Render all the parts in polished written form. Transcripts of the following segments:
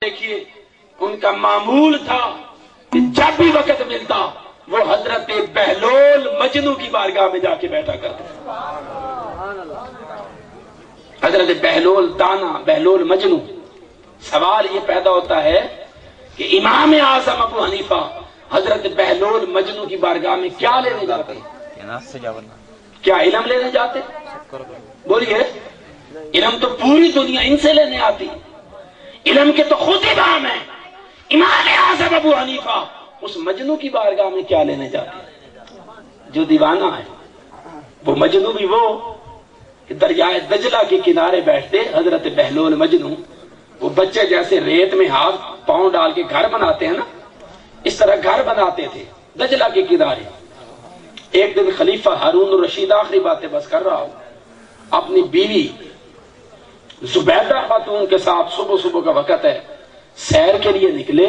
دیکھیے ان کا معمول تھا کہ جب بھی وقت ملتا وہ حضرت بہلول مجنو کی بارگاہ میں جا کے بیٹھا کرتے. حضرت بہلول دانا، بہلول مجنو. سوال یہ پیدا ہوتا ہے کہ امام اعظم ابو حنیفہ حضرت بہلول مجنو کی بارگاہ میں کیا لینے جاتے ہیں؟ کیا علم لینے جاتے؟ بولیے. علم تو پوری دنیا ان سے لینے آتی. علم کے تو خود امام ہیں. امام اعظم ابو حنیفہ اس مجنو کی بارگاہ میں کیا لینے جاتے ہیں؟ جو دیوانہ ہے وہ مجنو بھی وہ کہ دریائے دجلہ کے کنارے بیٹھتے حضرت بہلول مجنو. وہ بچے جیسے ریت میں ہاتھ پاؤں ڈال کے گھر بناتے ہیں نا، اس طرح گھر بناتے تھے دجلہ کے کنارے. ایک دن خلیفہ ہارون الرشید، آخری باتیں بس کر رہا ہوں، اپنی بیوی زبیدہ خاتون کے ساتھ صبح صبح کا وقت ہے، سیر کے لیے نکلے،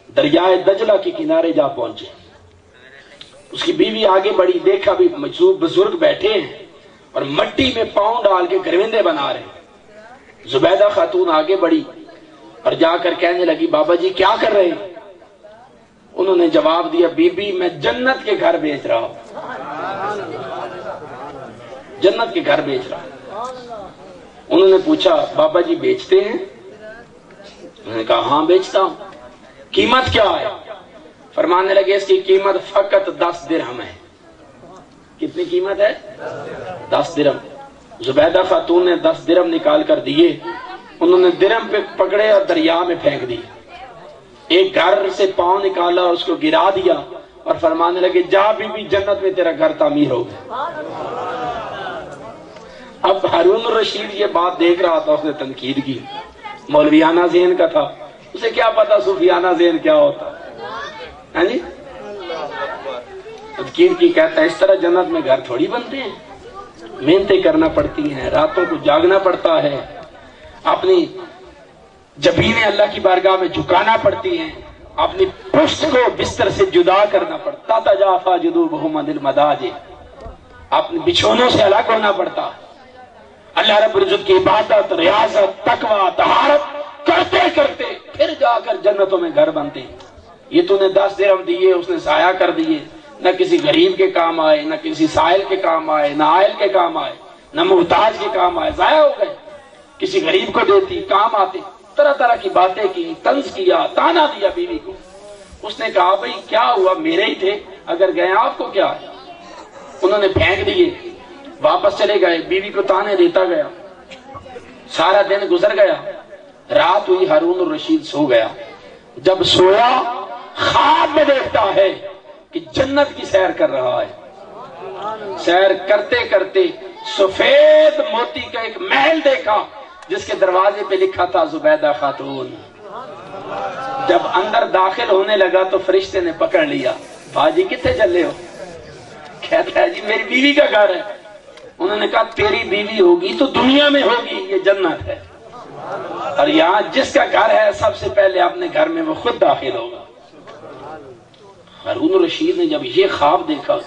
دریائے دجلہ کے کنارے جا پہنچے. اس کی بیوی آگے بڑھی، دیکھا بھی مجذوب بزرگ بیٹھے ہیں اور مٹی میں پاؤں ڈال کے گروندے بنا رہے ہیں. زبیدہ خاتون آگے بڑھی اور جا کر کہنے لگی، بابا جی کیا کر رہے ہیں؟ انہوں نے جواب دیا، بی بی میں جنت کے گھر بیچ رہا ہوں. جنت کے گھر بیچ رہا ہوں. انہوں نے پوچھا، بابا جی بیچتے ہیں؟ انہوں نے کہا ہاں بیچتا ہوں. قیمت کیا ہے؟ فرمانے لگے اس کی قیمت فقط 10 درہم ہے. کتنی قیمت ہے؟ 10 درہم. زبیدہ خاتون نے 10 درہم نکال کر دیے. انہوں نے درہم پہ پکڑے اور دریا میں پھینک دیے. ایک گھر سے پاؤں نکالا اور اس کو گرا دیا اور فرمانے لگے، جا بی جنت میں تیرا گھر تعمیر ہو گیا. اب ہارون الرشید یہ بات دیکھ رہا تھا، اس نے تنقید کی. مولویانہ ذہن کا تھا، اسے کیا پتا صوفیانہ ذہن کیا ہوتا ہے جی. تنقید کی، کہتا ہے اس طرح جنت میں گھر تھوڑی بنتے ہیں، محنتیں کرنا پڑتی ہیں، راتوں کو جاگنا پڑتا ہے، اپنی جبینیں اللہ کی بارگاہ میں جھکانا پڑتی ہیں، اپنی پشت کو بستر سے جدا کرنا پڑتا. تجافا جنوبہم عن المضاجع، اپنے بچھونوں سے الگ ہونا پڑتا. اللہ رب العزت کی عبادت، ریاضت، تقوی، طہارت کرتے کرتے پھر جا کر جنتوں میں گھر بنتے. یہ تو نے 10 درہم دیے، اس نے ضائع کر دیے، نہ کسی غریب کے کام آئے، نہ کسی سائل کے کام آئے، نہ عائل کے کام آئے، نہ محتاج کے کام آئے، ضائع ہو گئے. کسی غریب کو دیتی، کام آتے. طرح طرح کی باتیں کی، طنز کیا، تانا دیا بیوی کو. اس نے کہا بھئی کیا ہوا، میرے ہی تھے، اگر گئے آپ کو کیا ہے؟ انہوں نے پھینک دیے، واپس چلے گئے. بیوی کو تانے دیتا گیا. سارا دن گزر گیا. رات ہوئی، ہارون الرشید سو گیا. جب سویا خواب میں دیکھتا ہے کہ جنت کی سیر کر رہا ہے. سیر کرتے کرتے سفید موتی کا ایک محل دیکھا جس کے دروازے پہ لکھا تھا زبیدہ خاتون. جب اندر داخل ہونے لگا تو فرشتے نے پکڑ لیا، باجی کتنے چلے ہو؟ کہتا ہے جی میری بیوی کا گھر ہے. انہوں نے کہا تیری بیوی ہوگی تو دنیا میں ہوگی، یہ جنت ہے، اور یہاں جس کا گھر ہے سب سے پہلے اپنے گھر میں وہ خود داخل ہوگا. ہارون الرشید نے جب یہ خواب دیکھا،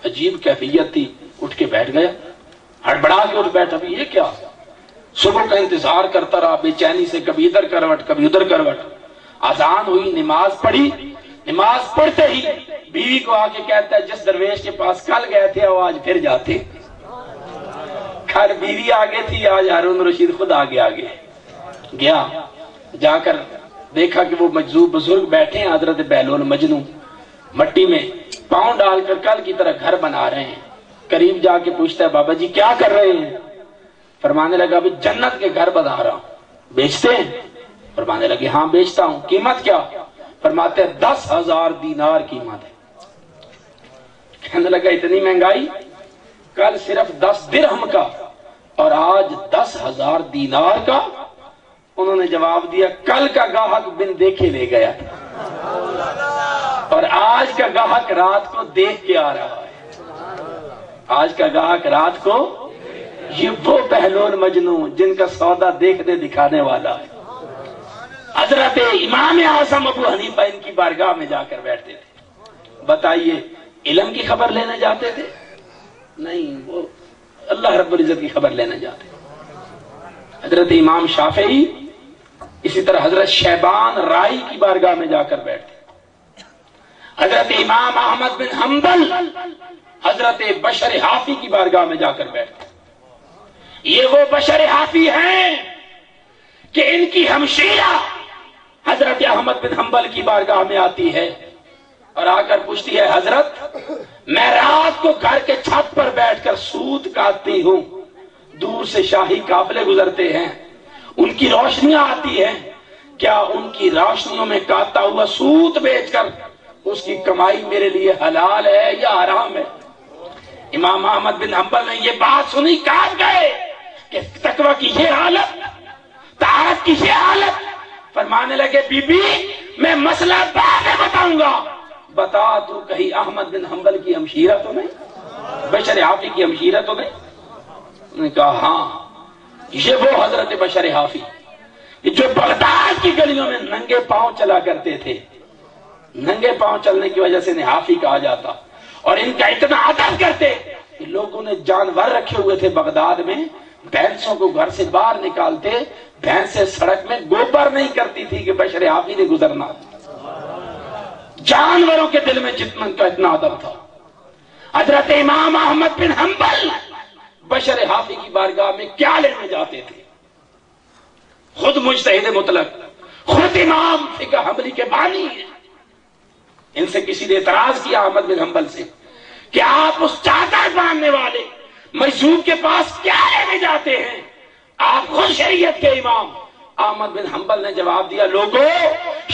عجیب کیفیت تھی، اٹھ کے بیٹھ گیا، ہڑبڑا کے اٹھ بیٹھا. ابھی یہ کیا؟ صبح کا انتظار کرتا رہا بے چینی سے، کبھی ادھر کروٹ کبھی ادھر کروٹ. اذان ہوئی، نماز پڑھی. نماز پڑھتے ہی بیوی کو آ کے کہتا ہے جس درویش کے پاس کل گئے تھے وہ آج پھر جاتے. کل بیوی آگے تھی، آج ہارون الرشید خود آگے گیا. جا کر دیکھا کہ وہ مجذوب بزرگ بیٹھے ہیں، حضرت بہلول مجنو مٹی میں پاؤں ڈال کر کل کی طرح گھر بنا رہے ہیں. قریب جا کے پوچھتا ہے بابا جی کیا کر رہے ہیں؟ فرمانے لگا ابھی جنت کے گھر بنا رہا ہوں. بیچتے ہیں؟ فرمانے لگے ہاں بیچتا ہوں. قیمت کیا؟ فرماتے ہیں 10,000 دینار قیمت ہے. کہنے لگا اتنی مہنگائی؟ کل صرف 10 درہم کا اور آج 10,000 دینار کا. انہوں نے جواب دیا کل کا گاہک بن دیکھے لے گیا اور آج کا گاہک رات کو دیکھ کے آ رہا ہے. آج کا گاہک رات کو، یہ وہ بہلول مجنو جن کا سودا دیکھنے دکھانے والا ہے. حضرت امام اعظم ابو حنیفہ ان کی بارگاہ میں جا کر بیٹھتے تھے. بتائیے علم کی خبر لینے جاتے تھے؟ نہیں، وہ اللہ رب العزت کی خبر لینے جاتے. حضرت امام شافعی اسی طرح حضرت شیبان رائی کی بارگاہ میں جا کر بیٹھتے، حضرت امام احمد بن حنبل حضرت بشر حافی کی بارگاہ میں جا کر بیٹھتے۔ یہ وہ بشر حافی ہیں کہ ان کی ہمشیرہ حضرت احمد بن حنبل کی بارگاہ میں آتی ہے اور آ کر پوچھتی ہے، حضرت میں رات کو گھر کے چھت پر بیٹھ کر سوت کاٹتی ہوں، دور سے شاہی قافلے گزرتے ہیں، ان کی روشنیاں آتی ہیں، کیا ان کی روشنیوں میں کاٹتا ہوا سوت بیچ کر اس کی کمائی میرے لیے حلال ہے یا حرام ہے؟ امام احمد بن حنبل نے یہ بات سنی، کاٹ گئے کہ تقوی کی یہ حالت، طاعت کی یہ حالت۔ فرمانے لگے، بی بی میں مسئلہ بعد میں بتاؤں گا، بتا تو کہیں احمد بن حنبل کی ہمشیرہ تو نہیں، بشر حافی کی ہمشیرہ تو نہیں؟ انہوں نے کہا ہاں، یہ وہ حضرت بشر حافی جو بغداد کی گلیوں میں ننگے پاؤں چلا کرتے تھے، ننگے پاؤں چلنے کی وجہ سے انہیں حافی کہا جاتا، اور ان کا اتنا ادب کرتے کہ لوگوں نے جانور رکھے ہوئے تھے بغداد میں، بھینسوں کو گھر سے باہر نکالتے، بھینسیں سڑک میں گوبر نہیں کرتی تھی کہ بشر حافی نے گزرنا، جانوروں کے دل میں جتنا کا اتنا ادب تھا۔ حضرت امام احمد بن حنبل بشر حافی کی بارگاہ میں کیا لینے جاتے تھے؟ خود مجتہد مطلق، خود امام فقہ حنبلی کے بانی ہیں۔ ان سے کسی نے اعتراض کیا احمد بن حنبل سے کہ آپ اس چادر باندھنے والے مجذوب کے پاس کیا لینے جاتے ہیں؟ آپ خود شریعت کے امام۔ احمد بن حنبل نے جواب دیا، لوگوں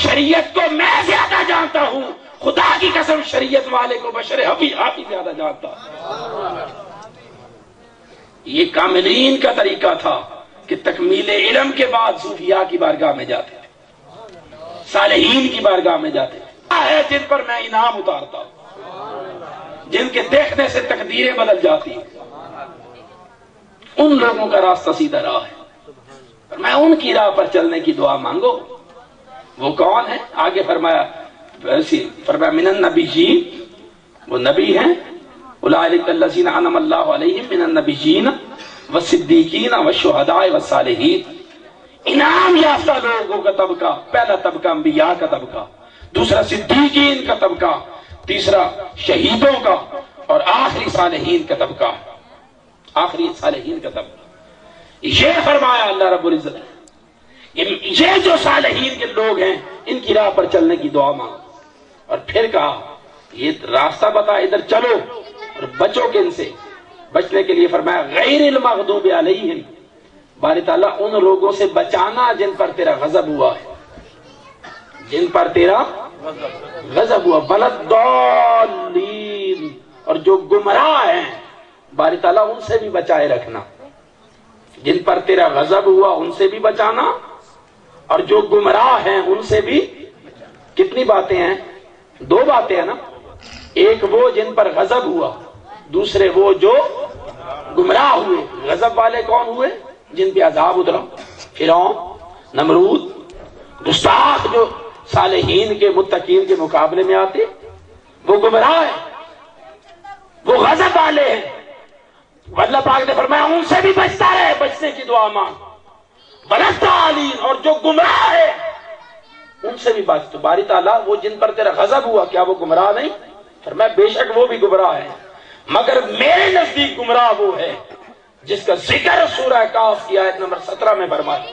شریعت کو میں زیادہ جانتا ہوں، خدا کی قسم شریعت والے کو بشر حافی زیادہ جانتا۔ یہ کاملین کا طریقہ تھا کہ تکمیل علم کے بعد صوفیاء کی بارگاہ میں جاتے تھے، صالحین کی بارگاہ میں جاتے تھے، ہے جن پر میں انعام اتارتا ہوں، جن کے دیکھنے سے تقدیریں بدل جاتی ہیں، ان لوگوں کا راستہ سیدھا راہ ہے، اور میں ان کی راہ پر چلنے کی دعا مانگو۔ وہ کون ہے؟ آگے فرمایا من النبیین، وہ نبی ہیں، اولئک الذین انعم اللہ علیہم من النبیین والصدیقین والشہداء والصالحین۔ انعام یافتہ لوگوں کا طبقہ، پہلا طبقہ انبیاء کا طبقہ، دوسرا صدیقین کا طبقہ، تیسرا شہیدوں کا، اور آخری صالحین کا طبقہ، آخری صالحین کا طبقہ۔ یہ فرمایا اللہ رب العزت نے، یہ جو صالحین کے لوگ ہیں ان کی راہ پر چلنے کی دعا مانگو، اور پھر کہا یہ راستہ بتا، ادھر چلو اور بچو کن سے؟ بچنے کے لیے فرمایا غیر المغضوب علیہم، باری تعالیٰ ان لوگوں سے بچانا جن پر تیرا غضب ہوا ہے، جن پر تیرا غضب ہوا، بلدالین، اور جو گمراہ ہیں باری تعالیٰ ان سے بھی بچائے رکھنا، جن پر تیرا غضب ہوا ان سے بھی بچانا، اور جو گمراہ ہیں ان سے بھی۔ کتنی باتیں ہیں؟ دو باتیں ہیں نا، ایک وہ جن پر غضب ہوا، دوسرے وہ جو گمراہ ہوئے۔ غضب والے کون ہوئے؟ جن پہ عذاب اترا، فرعون، نمرود، گستاخ جو صالحین کے متقین کے مقابلے میں آتے، وہ گمراہ ہیں، وہ غضب والے ہیں۔ اللہ پاک نے فرمایا ان سے بھی بچتا رہے، بچنے کی دعا مانگ۔ بلدالین، اور جو گمراہ ہے ان سے بھی بچ۔ تو باری تعالیٰ وہ جن پر تیرا غضب ہوا کیا وہ گمراہ نہیں؟ فرمایا بے شک وہ بھی گمراہ ہیں، مگر میرے نزدیک گمراہ وہ ہے جس کا ذکر سورہ کاف کی آیت نمبر 17 میں فرمایا۔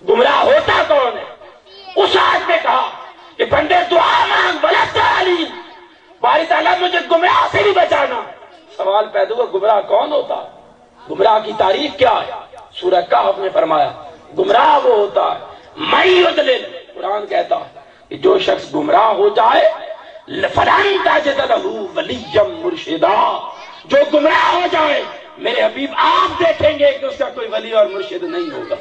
گمراہ ہوتا کون ہے؟ اس آیت میں کہا کہ بندے دعا مانگ بلدالین، باری تعالیٰ مجھے گمراہ سے بھی بچانا۔ سوال پیدا ہوا گمراہ کون ہوتا؟ گمراہ کی تعریف کیا ہے؟ سورہ کہف میں فرمایا گمراہ وہ ہوتا ہے من یضلل، قرآن کہتا ہے کہ جو شخص گمراہ ہو جائے فلن تجد لہ ولیا مرشدا، جو گمراہ ہو جائے میرے حبیب آپ دیکھیں گے کہ اس کا کوئی ولی اور مرشد نہیں ہوگا۔